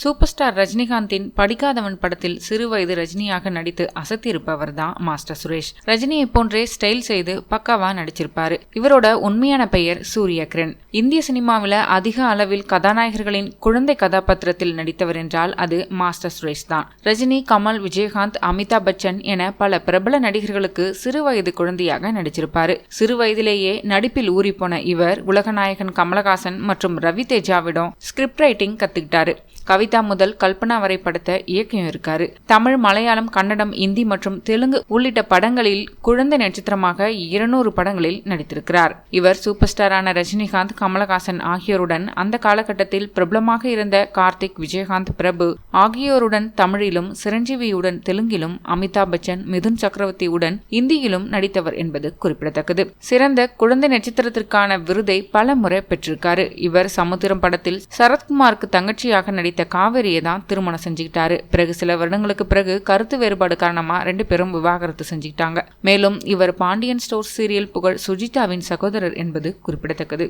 Super star ரஜினிகாந்தின் படிக்காதவன் படத்தில் சிறுவயது ரஜினியாக நடித்து அசத்தியிருப்பவர் தான் மாஸ்டர் சுரேஷ். ரஜினியை போன்றே ஸ்டைல் செய்து பக்காவா நடிச்சிருப்பாரு. இவரோட உண்மையான பெயர் சூர்யா கிரண். இந்திய சினிமாவில் அதிக அளவில் கதாநாயகர்களின் குழந்தை கதாபாத்திரத்தில் நடித்தவர் என்றால் அது மாஸ்டர் சுரேஷ் தான். ரஜினி, கமல், விஜயகாந்த், அமிதாப் பச்சன் என பல பிரபல நடிகர்களுக்கு சிறுவயது குழந்தையாக நடிச்சிருப்பாரு. சிறு வயதிலேயே நடிப்பில் ஊறிப்போன இவர் உலகநாயகன் கமலஹாசன் மற்றும் ரவி தேஜாவிடம் ஸ்கிரிப்ட் ரைட்டிங் கத்துக்கிட்டாரு. கவிதா முதல் கல்பனா வரை படத்தை இயக்கியும் இருக்காரு. தமிழ், மலையாளம், கன்னடம், இந்தி மற்றும் தெலுங்கு உள்ளிட்ட படங்களில் குழந்தை நட்சத்திரமாக 200 படங்களில் நடித்திருக்கிறார். இவர் சூப்பர் ஸ்டாரான ரஜினிகாந்த், கமலஹாசன் ஆகியோருடன் அந்த காலகட்டத்தில் பிரபலமாக இருந்த கார்த்திக், விஜயகாந்த், பிரபு ஆகியோருடன் தமிழிலும், சிரஞ்சீவியுடன் தெலுங்கிலும், அமிதாப் பச்சன், மிதுன் சக்கரவர்த்தியுடன் இந்தியிலும் நடித்தவர் என்பது குறிப்பிடத்தக்கது. சிறந்த குழந்தை நட்சத்திரத்திற்கான விருதை பல முறை பெற்றிருக்காரு. இவர் சமுத்திரம் படத்தில் சரத்குமாருக்கு தங்கச்சியாக நடித்த காவேரியை தான் திருமணம் செஞ்சுக்கிட்டாரு. பிறகு சில வருடங்களுக்கு பிறகு கருத்து வேறுபாடு காரணமா 2 பேரும் விவாகரத்து செஞ்சுக்கிட்டாங்க. மேலும் இவர் பாண்டியன் ஸ்டோர்ஸ் சீரியல் புகழ் சுஜிதாவின் சகோதரர் என்பது குறிப்பிடத்தக்கது.